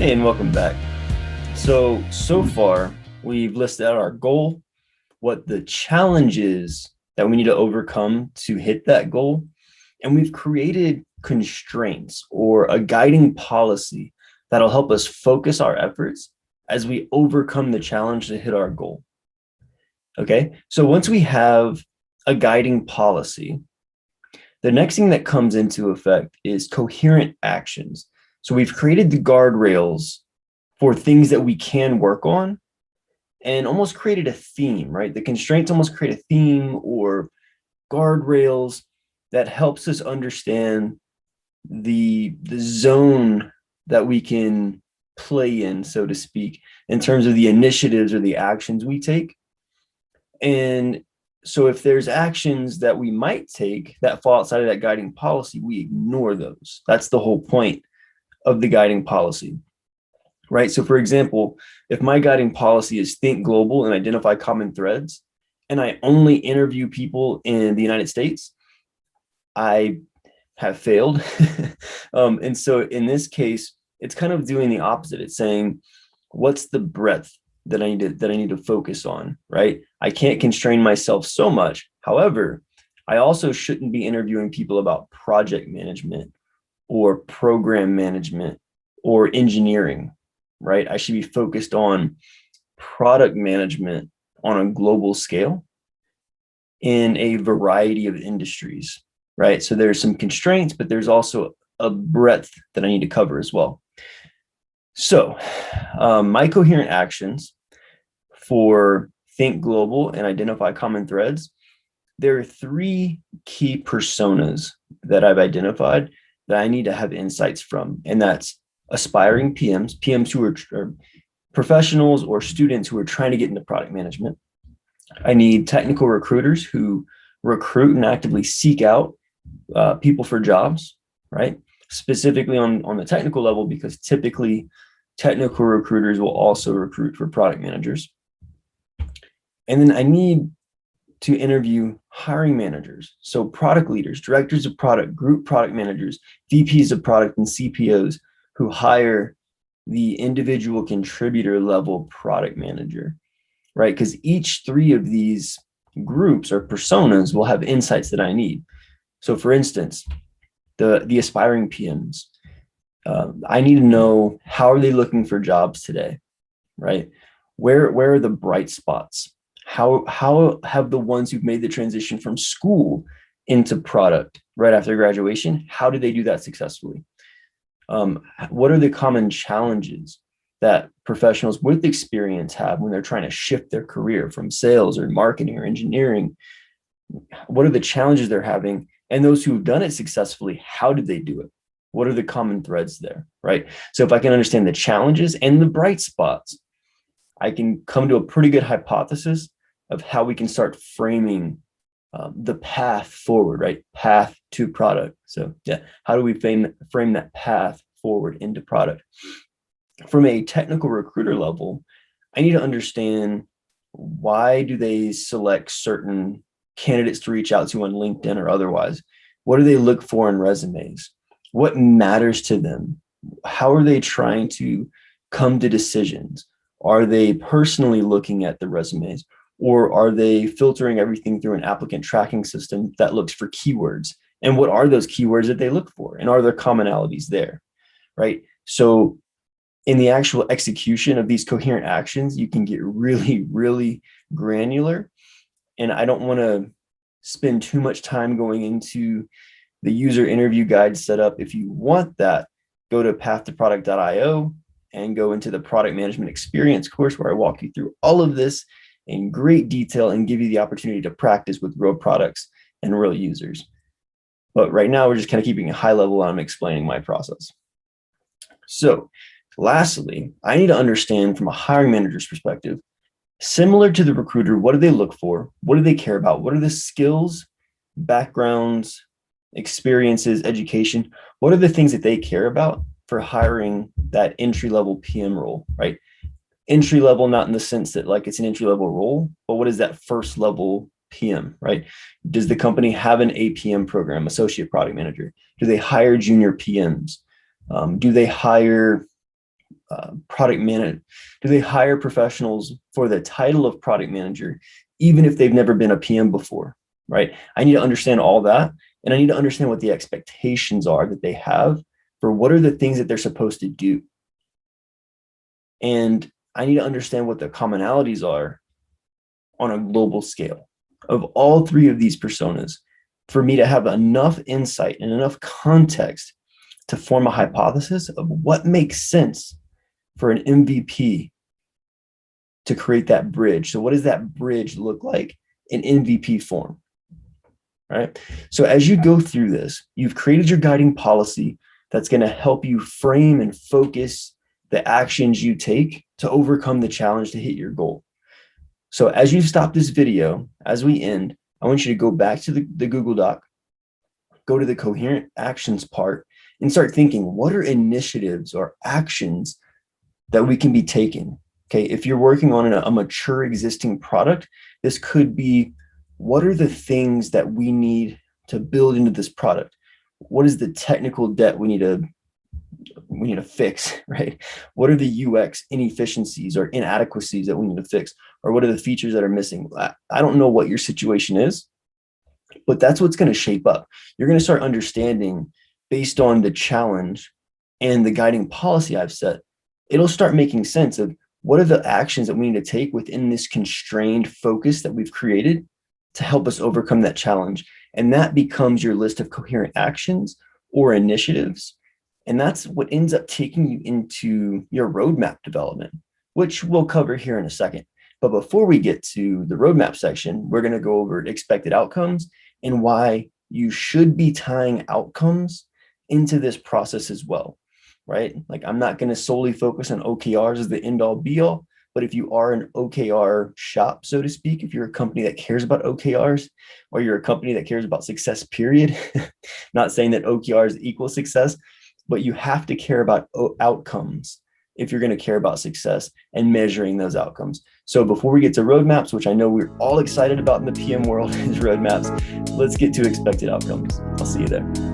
Hey, and welcome back. So far, we've listed out our goal, what the challenge is that we need to overcome to hit that goal, and we've created constraints or a guiding policy that'll help us focus our efforts as we overcome the challenge to hit our goal. Okay, so once we have a guiding policy, the next thing that comes into effect is coherent actions. So we've created the guardrails for things that we can work on and almost created a theme, right? The constraints almost create a theme or guardrails that helps us understand the zone that we can play in, so to speak, in terms of the initiatives or the actions we take. And so if there's actions that we might take that fall outside of that guiding policy, we ignore those. That's the whole point of the guiding policy, right? So for example, if my guiding policy is think global and identify common threads, and I only interview people in the United States, I have failed. And so in this case, it's kind of doing the opposite. It's saying, what's the breadth that I need to focus on, right? I can't constrain myself so much. However, I also shouldn't be interviewing people about project management or program management or engineering, right? I should be focused on product management on a global scale in a variety of industries, right? So there's some constraints, but there's also a breadth that I need to cover as well. So my coherent actions for think global and identify common threads, there are three key personas that I've identified that I need to have insights from. And that's aspiring PMs who are professionals or students who are trying to get into product management. I need technical recruiters who recruit and actively seek out people for jobs, right? Specifically on the technical level, because typically technical recruiters will also recruit for product managers. And then I need to interview hiring managers. So product leaders, directors of product, group product managers, VPs of product, and CPOs who hire the individual contributor level product manager, right? Because each three of these groups or personas will have insights that I need. So for instance, the aspiring PMs, I need to know, how are they looking for jobs today, right? Where are the bright spots? How have the ones who've made the transition from school into product right after graduation, how do they do that successfully? What are the common challenges that professionals with experience have when they're trying to shift their career from sales or marketing or engineering? What are the challenges they're having? And those who've done it successfully, how did they do it? What are the common threads there, right? So if I can understand the challenges and the bright spots, I can come to a pretty good hypothesis of how we can start framing the path forward, right? Path to product. So yeah, how do we frame that path forward into product? From a technical recruiter level, I need to understand, why do they select certain candidates to reach out to on LinkedIn or otherwise? What do they look for in resumes? What matters to them? How are they trying to come to decisions? Are they personally looking at the resumes, or are they filtering everything through an applicant tracking system that looks for keywords? And what are those keywords that they look for? And are there commonalities there, right? So in the actual execution of these coherent actions, you can get really, really granular. And I don't want to spend too much time going into the user interview guide setup. If you want that, go to pathtoproduct.io and go into the product management experience course, where I walk you through all of this in great detail and give you the opportunity to practice with real products and real users. But right now, we're just kind of keeping a high level. I'm explaining my process. So lastly, I need to understand from a hiring manager's perspective, similar to the recruiter, what do they look for? What do they care about? What are the skills, backgrounds, experiences, education? What are the things that they care about for hiring that entry-level PM role, right? Entry level, not in the sense that like it's an entry level role, but what is that first level PM, right? Does the company have an APM program, associate product manager? Do they hire junior PMs? Do they hire product manager? Do they hire professionals for the title of product manager, even if they've never been a PM before, right? I need to understand all that. And I need to understand what the expectations are that they have for what are the things that they're supposed to do. And I need to understand what the commonalities are on a global scale of all three of these personas for me to have enough insight and enough context to form a hypothesis of what makes sense for an MVP to create that bridge. So what does that bridge look like in MVP form? Right. So as you go through this, you've created your guiding policy that's going to help you frame and focus the actions you take to overcome the challenge to hit your goal. So as you stop this video, as we end, I want you to go back to the Google Doc, go to the Coherent Actions part, and start thinking, what are initiatives or actions that we can be taking? Okay, if you're working on a mature existing product, this could be, what are the things that we need to build into this product? What is the technical debt we need to fix, right? What are the UX inefficiencies or inadequacies that we need to fix? Or what are the features that are missing? I don't know what your situation is, but that's what's going to shape up. You're going to start understanding based on the challenge and the guiding policy I've set. It'll start making sense of what are the actions that we need to take within this constrained focus that we've created to help us overcome that challenge. And that becomes your list of coherent actions or initiatives. And that's what ends up taking you into your roadmap development, which we'll cover here in a second. But before we get to the roadmap section, we're going to go over expected outcomes and why you should be tying outcomes into this process as well, right? Like, I'm not going to solely focus on OKRs as the end all be all, but if you are an OKR shop, so to speak, if you're a company that cares about OKRs, or you're a company that cares about success, period, not saying that OKRs equal success, but you have to care about outcomes if you're going to care about success and measuring those outcomes. So before we get to roadmaps, which I know we're all excited about in the PM world is roadmaps, let's get to expected outcomes. I'll see you there.